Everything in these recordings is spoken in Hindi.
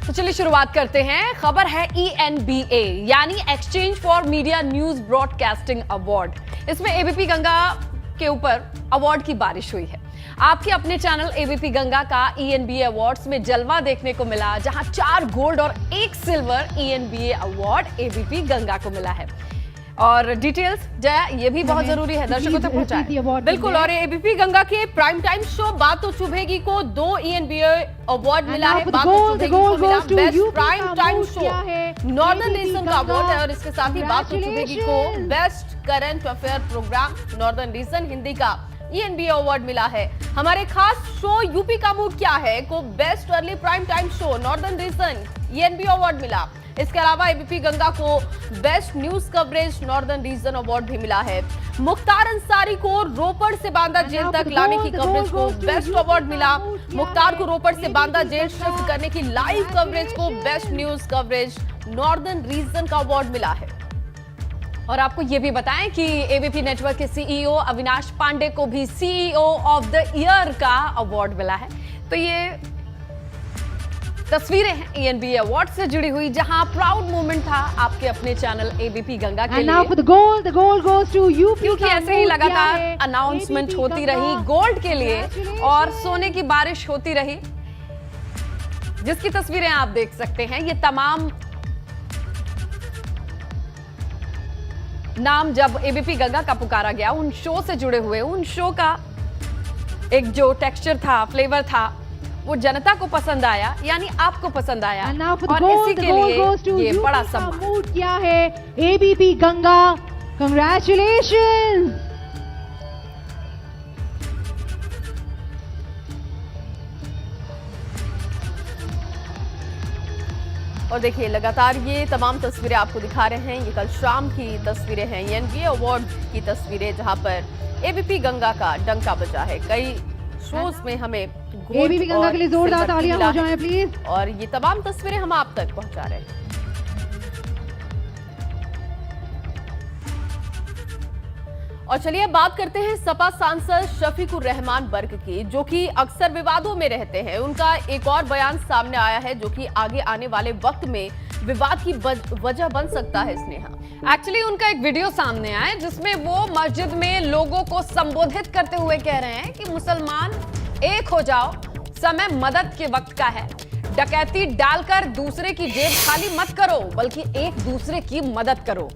तो चलिए शुरुआत करते हैं। खबर है ENBA यानी exchange for media news broadcasting award. इसमें एबीपी गंगा के ऊपर अवार्ड की बारिश हुई है। आपके अपने चैनल एबीपी गंगा का ENBA अवार्ड्स में जलवा देखने को मिला, जहां 4 गोल्ड और 1 silver ENBA award ABP Ganga को मिला है। और डिटेल्स जया ये भी बहुत जरूरी है दर्शकों तक पहुंचाएं। बिल्कुल। और एबीपी गंगा के प्राइम टाइम शो बात तो चुभेगी को 2 ENBA अवार्ड मिला है। बात तो चुभेगी को मिला best prime time show northern region का अवार्ड है। और इसके साथ ही बात तो चुभेगी को best current affair programme northern region Hindi का ENBA अवार्ड मिला है। हमारे खास शो यूपी का मूड क्या है को best early prime time show northern reason ENBA award मिला। इसके अलावा एबीपी गंगा को best news coverage northern region award भी मिला है। मुख्तार अंसारी को रोपड़ से बांदा जेल तक लाने की कवरेज को बेस्ट अवार्ड मिला। मुख्तार को रोपड़ से बांदा जेल शिफ्ट करने की लाइव कवरेज को best news coverage northern region का अवार्ड मिला है। और आपको ये भी बताएं कि एबीपी नेटवर्क के CEO अविनाश पांडे को भी CEO ऑफ द ईयर का अवार्ड मिला है। तो ये तस्वीरें हैं ENBA अवार्ड से जुड़ी हुई, जहां प्राउड मोमेंट था आपके अपने चैनल एबीपी गंगा के लिए। क्योंकि ऐसे ही लगातार अनाउंसमेंट होती रही गोल्ड के लिए और सोने की बारिश होती रही, जिसकी तस्वीरें आप देख सकते हैं। ये तमाम नाम जब एबीपी गंगा का पुकारा गया, उन शो से जुड़े हुए, उन शो का एक जो टेक्सचर था, फ्लेवर था, वो जनता को पसंद आया, यानी आपको पसंद आया। और इसी के लिए ये बड़ा सम्मान क्या है एबीपी गंगा। कांग्रेचुलेशंस। और देखिए लगातार ये तमाम तस्वीरें आपको दिखा रहे हैं। ये कल शाम की तस्वीरें हैं ENBA अवार्ड की तस्वीरें, जहां पर एबीपी गंगा का डंका बजा है। कई शोज में हमें एबीपी गंगा के लिए जोरदार तालियां हो जाएं प्लीज। और ये तमाम तस्वीरें हम आप तक पहुंचा रहे हैं। और चलिए अब बात करते हैं सपा सांसद शफीकुर रहमान बर्क की, जो कि अक्सर विवादों में रहते हैं। उनका एक और बयान सामने आया है जो कि आगे आने वाले वक्त में विवाद की वजह बन सकता है। स्नेहा, एक्चुअली उनका एक वीडियो सामने आया जिसमें वो मस्जिद में लोगों को संबोधित करते हुए कह रहे हैं कि मुसलमान एक हो जाओ, समय मदद के वक्त का है। डकैती डालकर दूसरे की जेब खाली मत करो, बल्कि एक दूसरे की मदद करो।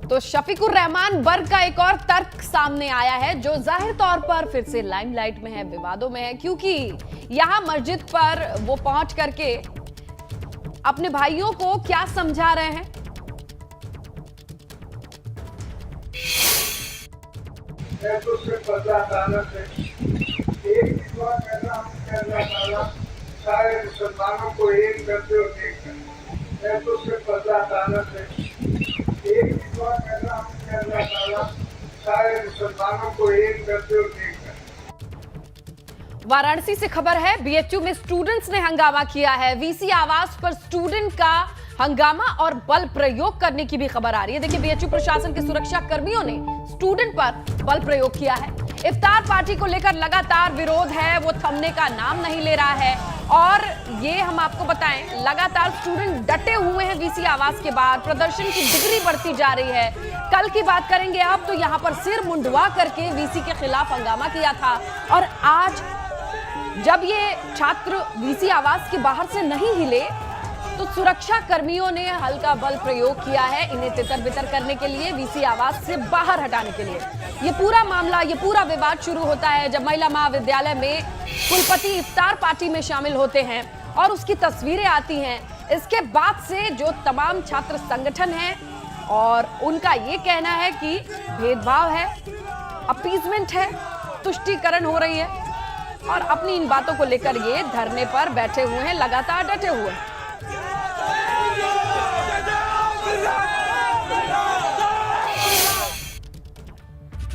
तो शफीकुर रहमान बर्क का एक और तर्क सामने आया है, जो जाहिर तौर पर फिर से लाइमलाइट में है, विवादों में है, क्योंकि यहां मस्जिद पर वो पहुंच करके अपने भाइयों को क्या समझा रहे हैं। तो सिर्फ एक दुआ करना सारे मुसलमानों को एक करते हुए देखकर, मैं तो सिर्फ अल्लाह ताला से एक दुआ करना सारे मुसलमानों को एक करते हुए देखकर। वाराणसी से खबर है, BHU में स्टूडेंट्स ने हंगामा किया है। VC आवास पर स्टूडेंट का हंगामा और बल प्रयोग करने की भी खबर आ रही है। देखिए, BHU प्रशासन के सुरक्षा कर्मियों ने स्टूडेंट पर बल प्रयोग किया है। इफ्तार पार्टी को लेकर लगातार विरोध है, वो थमने का नाम नहीं ले रहा है। और ये हम आपको बताएं, लगातार स्टूडेंट डटे हुए हैं VC आवास के बाहर। प्रदर्शन की डिग्री बढ़ती जा रही है। कल की बात करेंगे आप तो यहाँ पर सिर मुंडवा करके VC के खिलाफ हंगामा किया था। और आज जब ये छात्र VC आवास के बाहर से नहीं हिले तो सुरक्षा कर्मियों ने हल्का बल प्रयोग किया है, इन्हें तितर बितर करने के लिए, VC आवास से बाहर हटाने के लिए। ये पूरा मामला, ये पूरा विवाद शुरू होता है जब महिला महाविद्यालय में कुलपति इफ्तार पार्टी में शामिल होते हैं और उसकी तस्वीरें आती हैं। इसके बाद से जो तमाम छात्र संगठन हैं और उनका ये कहना है कि भेदभाव है, अपीजमेंट है, तुष्टीकरण हो रही है, और अपनी इन बातों को लेकर ये धरने पर बैठे हुए हैं, लगातार डटे हुए हैं।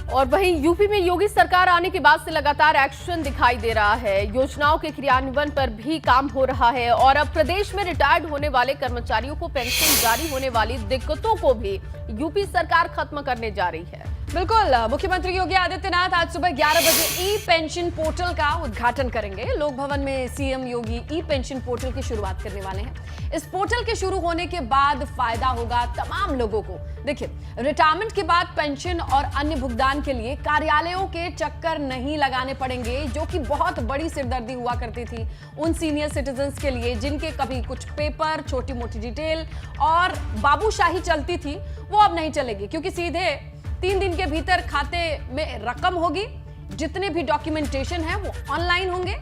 और वहीं यूपी में योगी सरकार आने के बाद से लगातार एक्शन दिखाई दे रहा है। योजनाओं के क्रियान्वयन पर भी काम हो रहा है और अब प्रदेश में रिटायर्ड होने वाले कर्मचारियों को पेंशन जारी होने वाली दिक्कतों को भी यूपी सरकार खत्म करने जा रही है। बिल्कुल, मुख्यमंत्री योगी आदित्यनाथ आज सुबह 11 बजे ई पेंशन पोर्टल का उद्घाटन करेंगे। लोक भवन में सीएम योगी ई पेंशन पोर्टल की शुरुआत करने वाले हैं। इस पोर्टल के शुरू होने के बाद फायदा होगा तमाम लोगों को। देखिए, रिटायरमेंट के बाद पेंशन और अन्य भुगतान के लिए कार्यालयों के चक्कर नहीं लगाने पड़ेंगे, जो कि बहुत बड़ी सिरदर्दी हुआ करती थी उन सीनियर सिटीजन्स के लिए जिनके कभी कुछ पेपर, छोटी मोटी डिटेल और बाबूशाही चलती थी, वो अब नहीं चलेगी, क्योंकि सीधे 3 दिन के भीतर खाते में रकम होगी। जितने भी डॉक्यूमेंटेशन है वो ऑनलाइन होंगे।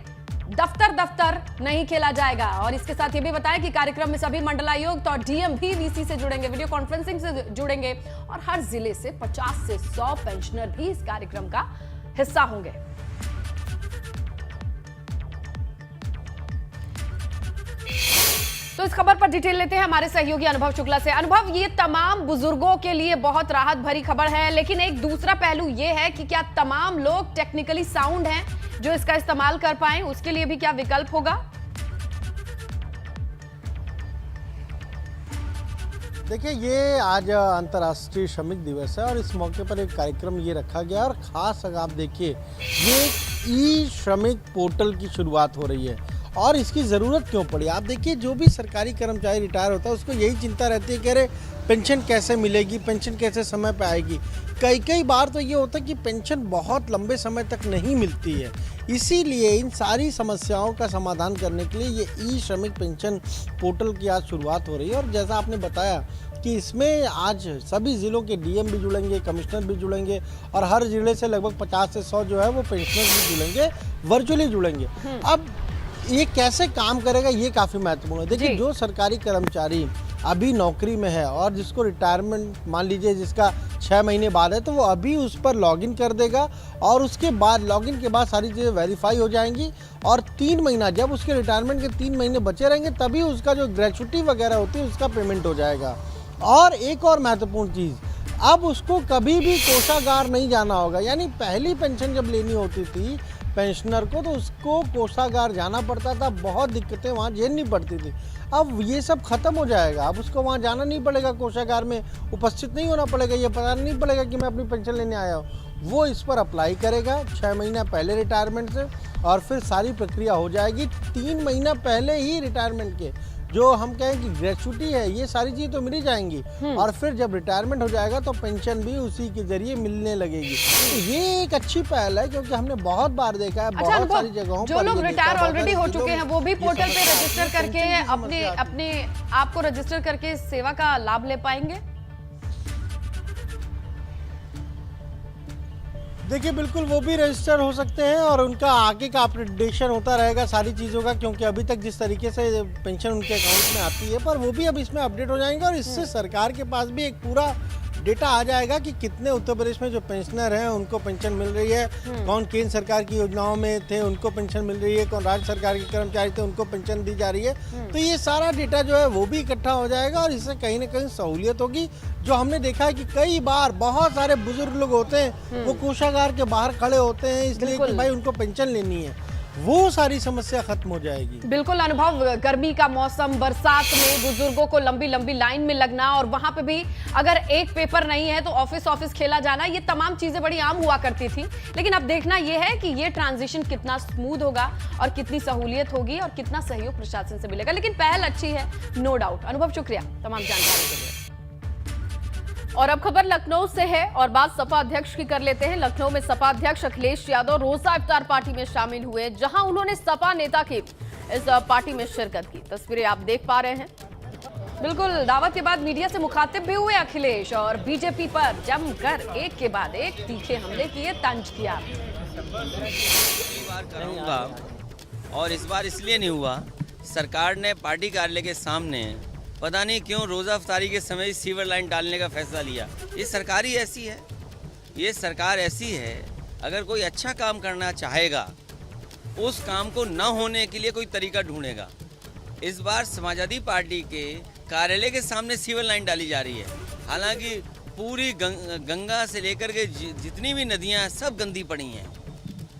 दफ्तर नहीं खेला जाएगा। और इसके साथ ये भी बताया कि कार्यक्रम में सभी मंडलायुक्त और डीएम भी वीसी से जुड़ेंगे, वीडियो कॉन्फ्रेंसिंग से जुड़ेंगे और हर जिले से 50 से 100 पेंशनर भी इस कार्यक्रम का हिस्सा होंगे। तो इस खबर पर डिटेल लेते हैं हमारे सहयोगी अनुभव शुक्ला से। अनुभव, ये तमाम बुजुर्गों के लिए बहुत राहत भरी खबर है, लेकिन एक दूसरा पहलू ये है कि क्या तमाम लोग टेक्निकली साउंड हैं जो इसका इस्तेमाल कर पाएं? उसके लिए भी क्या विकल्प होगा? देखिए, ये आज अंतर्राष्ट्रीय श्रमिक दिवस है और इस मौके पर एक कार्यक्रम ये रखा गया और खास अगर आप देखिए, ये ई श्रमिक पोर्टल की शुरुआत हो रही है। और इसकी ज़रूरत क्यों पड़ी? आप देखिए, जो भी सरकारी कर्मचारी रिटायर होता है उसको यही चिंता रहती है कि अरे पेंशन कैसे मिलेगी, पेंशन कैसे समय पे आएगी। कई बार तो ये होता है कि पेंशन बहुत लंबे समय तक नहीं मिलती है। इसीलिए इन सारी समस्याओं का समाधान करने के लिए ये ई श्रमिक पेंशन पोर्टल की आज शुरुआत हो रही है। और जैसा आपने बताया कि इसमें आज सभी ज़िलों के डीएम भी जुड़ेंगे, कमिश्नर भी जुड़ेंगे और हर ज़िले से लगभग 50 से 100 जो है वो पेंशनर भी जुड़ेंगे, वर्चुअली जुड़ेंगे। अब ये कैसे काम करेगा, ये काफ़ी महत्वपूर्ण है। देखिए, जो सरकारी कर्मचारी अभी नौकरी में है और जिसको रिटायरमेंट मान लीजिए जिसका 6 महीने बाद है, तो वो अभी उस पर लॉगिन कर देगा और उसके बाद लॉगिन के बाद सारी चीज़ें वेरीफाई हो जाएंगी और 3 महीना, जब उसके रिटायरमेंट के 3 महीने बचे रहेंगे, तभी उसका जो ग्रेच्युटी वगैरह होती है उसका पेमेंट हो जाएगा। और एक और महत्वपूर्ण चीज़, अब उसको कभी भी कोषागार नहीं जाना होगा। यानी पहली पेंशन जब लेनी होती थी पेंशनर को, तो उसको कोषागार जाना पड़ता था, बहुत दिक्कतें वहाँ झेलनी पड़ती थी। अब ये सब खत्म हो जाएगा। अब उसको वहाँ जाना नहीं पड़ेगा, कोषागार में उपस्थित नहीं होना पड़ेगा, ये पता नहीं पड़ेगा कि मैं अपनी पेंशन लेने आया हूँ। वो इस पर अप्लाई करेगा 6 महीना पहले रिटायरमेंट से और फिर सारी प्रक्रिया हो जाएगी 3 महीना पहले ही रिटायरमेंट के। जो हम कहें कि ग्रेच्युटी है, ये सारी चीज़ तो मिल ही जाएंगी और फिर जब रिटायरमेंट हो जाएगा तो पेंशन भी उसी के जरिए मिलने लगेगी। तो ये एक अच्छी पहल है, क्योंकि हमने बहुत बार देखा है बहुत सारी जगहों जो लोग रिटायर ऑलरेडी हो चुके हैं वो भी पोर्टल पे रजिस्टर करके अपने आप को रजिस्टर करके सेवा का लाभ ले पाएंगे। देखिए, बिल्कुल वो भी रजिस्टर हो सकते हैं और उनका आगे का अपडेशन होता रहेगा सारी चीज़ों का, क्योंकि अभी तक जिस तरीके से पेंशन उनके अकाउंट में आती है, पर वो भी अब इसमें अपडेट हो जाएंगे और इससे सरकार के पास भी एक पूरा डेटा आ जाएगा कि कितने उत्तर प्रदेश में जो पेंशनर हैं उनको पेंशन मिल रही है, कौन केंद्र सरकार की योजनाओं में थे उनको पेंशन मिल रही है, कौन राज्य सरकार के कर्मचारी थे उनको पेंशन दी जा रही है। तो ये सारा डेटा जो है वो भी इकट्ठा हो जाएगा और इससे कहीं ना कहीं सहूलियत होगी। जो हमने देखा है कि कई बार बहुत सारे बुजुर्ग लोग होते हैं, वो कोषागार के बाहर खड़े होते हैं इसलिए कि भाई उनको पेंशन लेनी है, वो सारी समस्या खत्म हो जाएगी। बिल्कुल अनुभव, गर्मी का मौसम, बरसात में बुजुर्गों को लंबी लंबी लाइन में लगना और वहां पे भी अगर एक पेपर नहीं है तो ऑफिस खेला जाना, ये तमाम चीजें बड़ी आम हुआ करती थी। लेकिन अब देखना यह है कि ये ट्रांजिशन कितना स्मूथ होगा और कितनी सहूलियत होगी और कितना सहयोग प्रशासन से मिलेगा। लेकिन पहल अच्छी है, नो डाउट। अनुभव, शुक्रिया तमाम जानकारी के लिए। और अब खबर लखनऊ से है और बात सपा अध्यक्ष की कर लेते हैं। लखनऊ में सपा अध्यक्ष अखिलेश यादव रोजा इफ्तार पार्टी में शामिल हुए, जहां उन्होंने सपा नेता की इस पार्टी में शिरकत की। तस्वीरें आप देख पा रहे हैं। बिल्कुल, दावत के बाद मीडिया से मुखातिब भी हुए अखिलेश और बीजेपी पर जमकर एक के बाद एक तीखे हमले किए, तंज किया। करूंगा और इस बार इसलिए नहीं हुआ, सरकार ने पार्टी कार्यालय के सामने पता नहीं क्यों रोज़ा अफ्तारी के समय सीवर लाइन डालने का फैसला लिया। ये सरकार ही ऐसी है, ये सरकार ऐसी है, अगर कोई अच्छा काम करना चाहेगा उस काम को न होने के लिए कोई तरीका ढूंढेगा। इस बार समाजवादी पार्टी के कार्यालय के सामने सीवर लाइन डाली जा रही है। हालांकि पूरी गंगा से लेकर के जितनी भी नदियां हैं सब गंदी पड़ी हैं,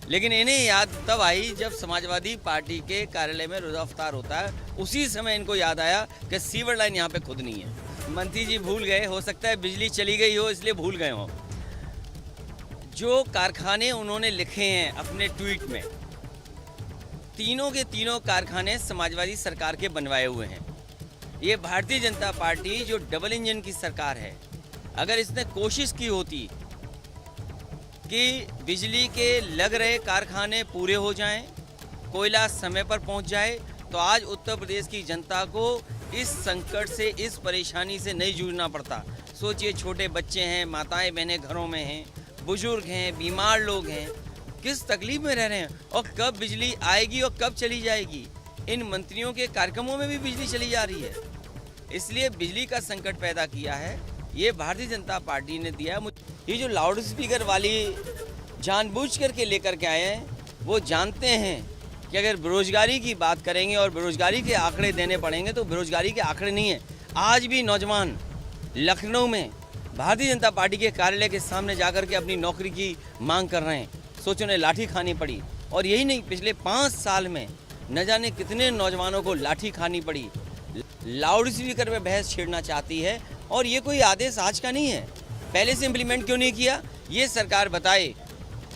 लेकिन इन्हें याद तब आई जब समाजवादी पार्टी के कार्यालय में रोज़ा अफ्तार होता है, उसी समय इनको याद आया कि सीवर लाइन यहाँ पे खुदनी है। मंत्री जी भूल गए, हो सकता है बिजली चली गई हो इसलिए भूल गए हो। जो कारखाने उन्होंने लिखे हैं अपने ट्वीट में, तीनों के तीनों कारखाने समाजवादी सरकार के बनवाए हुए हैं। ये भारतीय जनता पार्टी जो डबल इंजन की सरकार है, अगर इसने कोशिश की होती कि बिजली के लग रहे कारखाने पूरे हो जाएं, कोयला समय पर पहुंच जाए, तो आज उत्तर प्रदेश की जनता को इस संकट से, इस परेशानी से नहीं जूझना पड़ता। सोचिए, छोटे बच्चे हैं, माताएं बहनें घरों में हैं, बुजुर्ग हैं, बीमार लोग हैं, किस तकलीफ में रह रहे हैं। और कब बिजली आएगी और कब चली जाएगी, इन मंत्रियों के कार्यक्रमों में भी बिजली चली जा रही है। इसलिए बिजली का संकट पैदा किया है, ये भारतीय जनता पार्टी ने दिया है। ये जो लाउड स्पीकर वाली जानबूझ करके लेकर के आए हैं, वो जानते हैं कि अगर बेरोजगारी की बात करेंगे और बेरोजगारी के आंकड़े देने पड़ेंगे तो बेरोजगारी के आंकड़े नहीं है। आज भी नौजवान लखनऊ में भारतीय जनता पार्टी के कार्यालय के सामने जाकर के अपनी नौकरी की मांग कर रहे हैं। सोचो, उन्हें लाठी खानी पड़ी। और यही नहीं, पिछले 5 साल में न जाने कितने नौजवानों को लाठी खानी पड़ी। लाउड स्पीकर पे बहस छेड़ना चाहती है, और ये कोई आदेश आज का नहीं है। पहले से इम्प्लीमेंट क्यों नहीं किया, ये सरकार बताए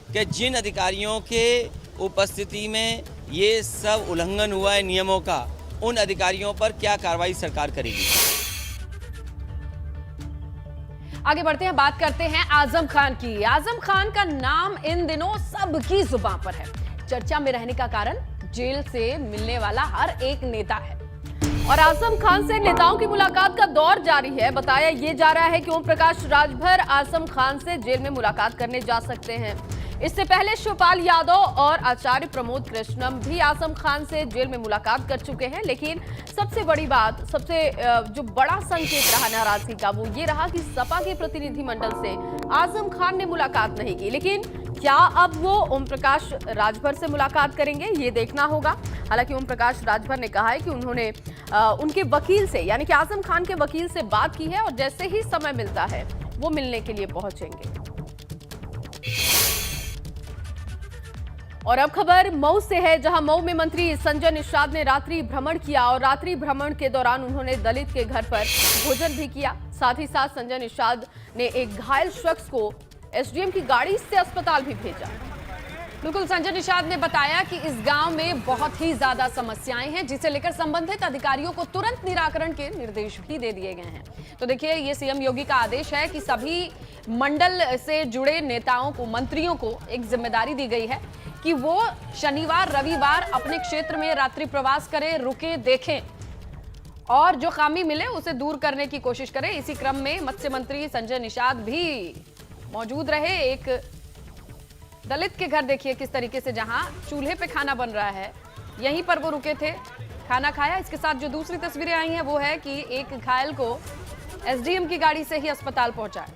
कि जिन अधिकारियों के उपस्थिति में ये सब उल्लंघन हुआ है नियमों का, उन अधिकारियों पर क्या कार्रवाई सरकार करेगी। आगे बढ़ते हैं, बात करते हैं आजम खान की। आजम खान का नाम इन दिनों सबकी जुबान पर है। चर्चा में रहने का कारण जेल से मिलने वाला हर एक नेता है। और आजम खान से नेताओं की मुलाकात का दौर जारी है। बताया ये जा रहा है कि ओम प्रकाश राजभर आजम खान से जेल में मुलाकात करने जा सकते हैं। इससे पहले शिवपाल यादव और आचार्य प्रमोद कृष्णम भी आजम खान से जेल में मुलाकात कर चुके हैं। लेकिन सबसे बड़ी बात, सबसे जो बड़ा संकेत रहा नाराजगी का, वो ये रहा कि सपा के प्रतिनिधिमंडल से आजम खान ने मुलाकात नहीं की। लेकिन क्या अब वो ओम प्रकाश राजभर से मुलाकात करेंगे, ये देखना होगा। हालांकि ओम प्रकाश राजभर ने कहा है कि उन्होंने उनके वकील से, यानी कि आजम खान के वकील से बात की है और जैसे ही समय मिलता है वो मिलने के लिए पहुंचेंगे। और अब खबर मऊ से है, जहां मऊ में मंत्री संजय निषाद ने रात्रि भ्रमण किया और रात्रि भ्रमण के दौरान उन्होंने दलित के घर पर भोजन भी किया। साथ ही साथ संजय निषाद ने एक घायल शख्स को एसडीएम की गाड़ी से अस्पताल भी भेजा। बिल्कुल, संजय निषाद ने बताया कि इस गांव में बहुत ही ज्यादा समस्याएं हैं, जिसे लेकर संबंधित अधिकारियों को तुरंत निराकरण के निर्देश भी दे दिए गए हैं। तो देखिए, ये सीएम योगी का आदेश है कि सभी मंडल से जुड़े नेताओं को, मंत्रियों को एक जिम्मेदारी दी गई है कि वो शनिवार रविवार अपने क्षेत्र में रात्रि प्रवास करें, रुके, देखें और जो खामी मिले उसे दूर करने की कोशिश करें। इसी क्रम में मत्स्य मंत्री संजय निषाद भी मौजूद रहे। एक दलित के घर देखिए किस तरीके से, जहां चूल्हे पे खाना बन रहा है, यहीं पर वो रुके थे, खाना खाया। इसके साथ जो दूसरी तस्वीरें आई हैं वो है कि एक घायल को एसडीएम की गाड़ी से ही अस्पताल पहुंचाया।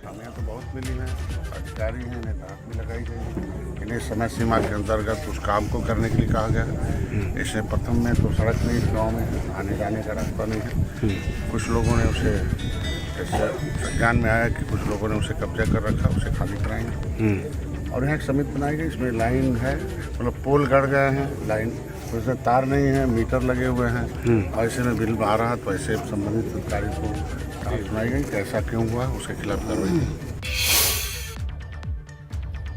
हमें तो बहुत मिली है, अधिकारी हैं, नेता भी लगाई गई। इन्हें समय सीमा के अंतर्गत उस काम को करने के लिए कहा गया। इससे प्रथम में तो सड़क नहीं, इस गाँव में आने जाने का रास्ता नहीं है। कुछ लोगों ने उसे, ज्ञान में आया कि कुछ लोगों ने उसे कब्जा कर रखा, उसे खाली कराएंगे। और यहाँ एक समिति बनाई गई, इसमें लाइन है, मतलब पोल गड़ गए हैं, लाइन तो इसमें तार नहीं है, मीटर लगे हुए हैं और ऐसे में बिल आ रहा, तो ऐसे संबंधित अधिकारी को कहानी सुनाई गई कि ऐसा क्यों हुआ, उसके खिलाफ कार्रवाई।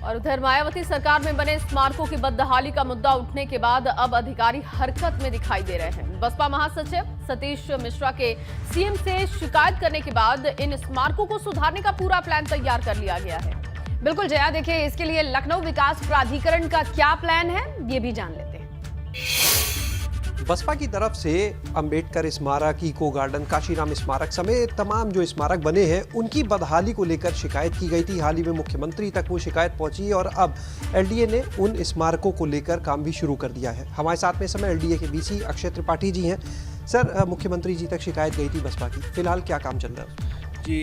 और उधर मायावती सरकार में बने स्मारकों की बदहाली का मुद्दा उठने के बाद अब अधिकारी हरकत में दिखाई दे रहे हैं। बसपा महासचिव सतीश मिश्रा के सीएम से शिकायत करने के बाद इन स्मारकों को सुधारने का पूरा प्लान तैयार कर लिया गया है। बिल्कुल जया, देखिए इसके लिए लखनऊ विकास प्राधिकरण का क्या प्लान है, ये भी जान लेते हैं। बसपा की तरफ से अंबेडकर स्मारक, इको गार्डन, काशीराम स्मारक समेत तमाम जो स्मारक बने हैं उनकी बदहाली को लेकर शिकायत की गई थी। हाल ही में मुख्यमंत्री तक वो शिकायत पहुंची और अब एलडीए ने उन स्मारकों को लेकर काम भी शुरू कर दिया है। हमारे साथ में इस समय एलडीए के बीसी अक्षय त्रिपाठी जी हैं। सर, मुख्यमंत्री जी तक शिकायत गई थी बसपा की, फिलहाल क्या काम चल रहा है? जी,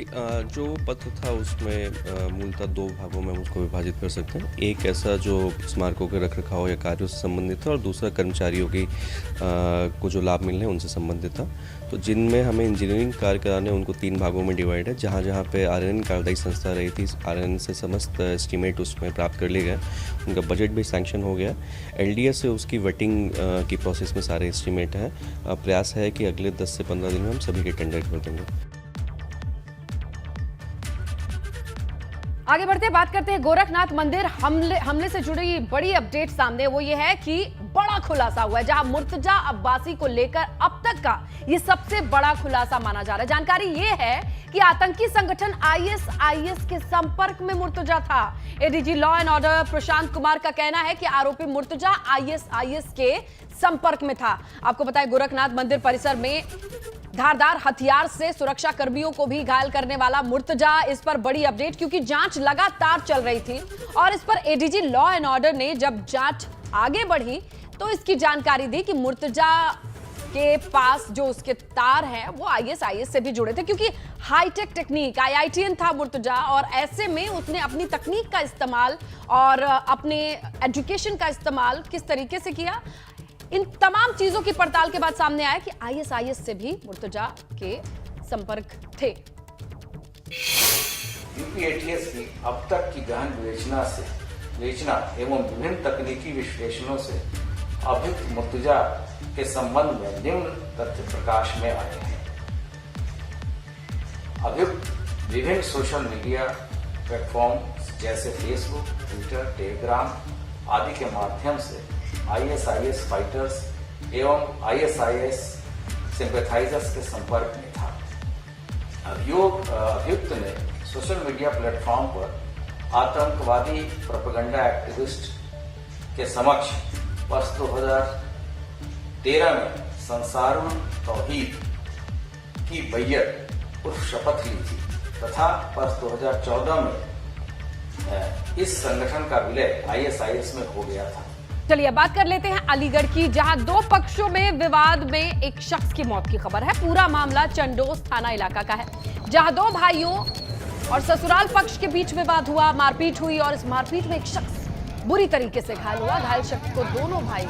जो पत्र था उसमें मूलतः 2 भागों में हम उसको विभाजित कर सकते हैं। एक ऐसा जो स्मारकों के रखरखाव या कार्यों से संबंधित था और दूसरा कर्मचारियों की को जो लाभ मिलने उनसे संबंधित था। तो जिनमें हमें इंजीनियरिंग कार्य कराने उनको 3 भागों में डिवाइड है। जहाँ जहाँ पे आरएनएन कार्यदायी संस्था रही थी, आरएनएन से समस्त एस्टीमेट उसमें प्राप्त कर लिए गए, उनका बजट भी सैंक्शन हो गया। एलडीए से उसकी वेटिंग की प्रोसेस में सारे एस्टीमेट हैं। प्रयास है कि अगले 10 से 15 दिन में हम सभी के टेंडर कर देंगे। आगे बढ़ते बात करते हैं गोरखनाथ मंदिर हमले से जुड़ी बड़ी अपडेट सामने। वो ये है कि बड़ा खुलासा हुआ है, जहां मुर्तजा अब्बासी को लेकर अब तक का ये सबसे बड़ा खुलासा माना जा रहा है। जानकारी ये है कि आतंकी संगठन आईएसआईएस के संपर्क में मुर्तजा था। ADG law and order Prashant Kumar का कहना है कि आरोपी मुर्तजा आईएसआईएस के संपर्क में था। आपको पता है गोरखनाथ मंदिर परिसर में धारदार हथियार से सुरक्षा कर्मियों को भी घायल करने वाला मुर्तजा। इस पर बड़ी अपडेट, क्योंकि जांच लगातार चल रही थी और इस पर एडीजी लॉ एंड ऑर्डर ने जब जांच आगे बढ़ी तो इसकी जानकारी दी कि मुर्तजा के पास जो उसके तार हैं वो आईएसआईएस से भी जुड़े थे, क्योंकि हाईटेक टेक्निक आईआईटीएन था मुर्तजा और ऐसे में उसने अपनी तकनीक का इस्तेमाल और अपने एजुकेशन का इस्तेमाल किस तरीके से किया, इन तमाम चीजों की पड़ताल के बाद सामने आया कि आईएसआईएस से भी मुर्तजा के संपर्क थे। यूपी एटीएस की अब तक की गहन विवेचना एवं विभिन्न तकनीकी विश्लेषणों से अभियुक्त मुर्तजा के संबंध में निम्न तथ्य प्रकाश में आए हैं। अभियुक्त विभिन्न सोशल मीडिया प्लेटफॉर्म जैसे फेसबुक, ट्विटर, टेलीग्राम आदि के माध्यम से आईएसआईएस फाइटर्स एवं आईएसआईएस सिंपैथाइजर्स के संपर्क में था। अभियुक्त ने सोशल मीडिया प्लेटफॉर्म पर आतंकवादी प्रोपेगेंडा एक्टिविस्ट के समक्ष वर्ष 2013 में संसारुल तौहीद की बैयत उर्फ शपथ ली थी तथा वर्ष 2014 में इस संगठन का विलय आईएसआईएस में हो गया था। चलिए बात कर लेते हैं अलीगढ़ की, जहां दो पक्षों में विवाद में एक शख्स की मौत की खबर है। पूरा मामला चंडोस थाना इलाका का है, जहां दो भाइयों और ससुराल पक्ष के बीच विवाद हुआ, मारपीट हुई और इस मारपीट में एक शख्स बुरी तरीके से घायल हुआ। घायल शख्स को दोनों भाई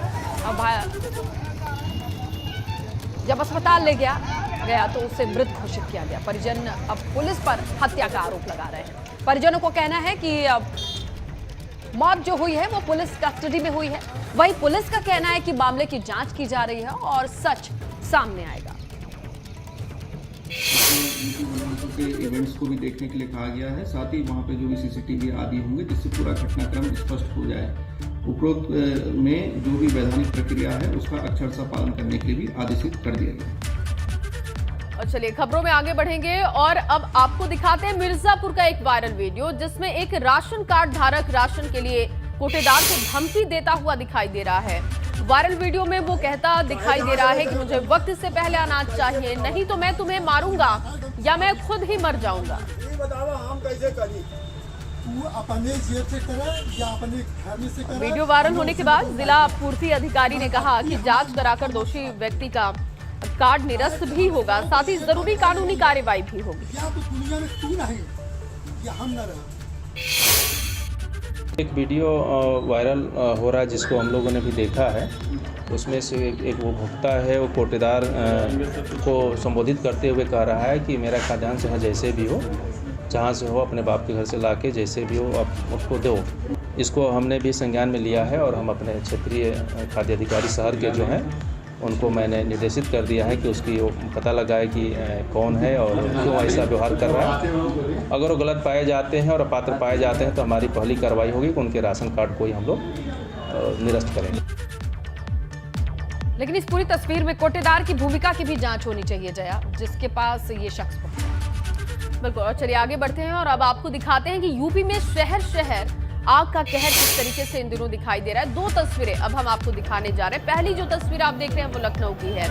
जब अस्पताल ले गया तो उसे मृत घोषित किया गया। परिजन अब पुलिस पर हत्या का आरोप लगा रहे हैं। परिजनों को कहना है कि मौत जो हुई है वो पुलिस कस्टडी में हुई है। वहीं पुलिस का कहना है कि मामले की जांच की जा रही है और सच सामने आएगा। के इवेंट्स को भी देखने के लिए कहा गया है, साथ ही वहाँ पे जो भी सीसीटीवी आदि होंगे जिससे पूरा घटनाक्रम स्पष्ट हो जाए। उपरोक्त में जो भी वैधानिक प्रक्रिया है उसका अक्षरशः पालन करने के लिए भी आदेशित कर दिया गया। और चलिए खबरों में आगे बढ़ेंगे और अब आपको दिखाते हैं मिर्जापुर का एक वायरल वीडियो, जिसमें एक राशन कार्ड धारक राशन के लिए कोटेदार को धमकी देता हुआ दिखाई दे रहा है। वायरल वीडियो में वो कहता दिखाई दे रहा है कि मुझे वक्त से पहले अनाज चाहिए, नहीं तो मैं तुम्हें मारूंगा या मैं खुद ही मर जाऊंगा। वीडियो वायरल होने के बाद जिला पूर्ति अधिकारी ने कहा कि जांच कराकर दोषी व्यक्ति का कार्ड निरस्त भी होगा, साथ ही जरूरी कानूनी कार्रवाई भी होगी। एक वीडियो वायरल हो रहा है जिसको हम लोगों ने भी देखा है। उसमें से एक वो भुगता है, वो कोटेदार को संबोधित करते हुए कह रहा है कि मेरा खाद्यान्न चाहे जैसे भी हो, जहाँ से हो अपने बाप के घर से लाके जैसे भी हो आप उसको दो। इसको हमने भी संज्ञान में लिया है और हम अपने क्षेत्रीय खाद्य अधिकारी शहर के जो हैं उनको मैंने निर्देशित कर दिया है कि उसकी पता लगाए कि कौन है और क्यों ऐसा व्यवहार कर रहा है। अगर वो गलत पाए जाते हैं और अपात्र पाए जाते हैं तो हमारी पहली कार्रवाई होगी कि उनके राशन कार्ड को ही हम लोग निरस्त करेंगे। लेकिन इस पूरी तस्वीर में कोटेदार की भूमिका की भी जांच होनी चाहिए जया, जिसके पास ये शख्स पहुंचा। बिल्कुल, और चलिए आगे बढ़ते हैं और अब आपको दिखाते हैं कि यूपी में शहर शहर आग का कहर किस तरीके से इन दिनों दिखाई दे रहा है। दो तस्वीरें अब हम आपको दिखाने जा रहे हैं। पहली जो तस्वीर आप देख रहे हैं वो लखनऊ की है।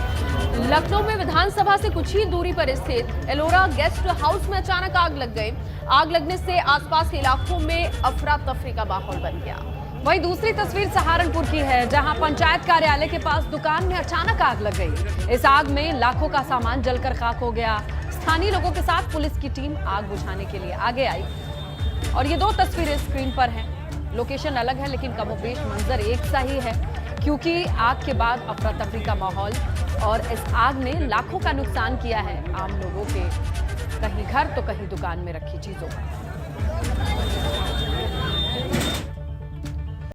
लखनऊ में विधानसभा से कुछ ही दूरी पर स्थित एलोरा गेस्ट हाउस में अचानक आग लग गई। आग लगने से आसपास के इलाकों में अफरा तफरी का माहौल बन गया। वहीं दूसरी तस्वीर सहारनपुर की है, जहां पंचायत कार्यालय के पास दुकान में अचानक आग लग गई। इस आग में लाखों का सामान जलकर खाक हो गया। स्थानीय लोगों के साथ पुलिस की टीम आग बुझाने के लिए आगे आई और ये दो तस्वीरें स्क्रीन पर हैं। लोकेशन अलग है लेकिन कमोबेश मंजर एक सा ही है, क्योंकि आग के बाद अफरा तफरी का माहौल और इस आग ने लाखों का नुकसान किया है आम लोगों के, कहीं घर तो कहीं दुकान में रखी चीजों का।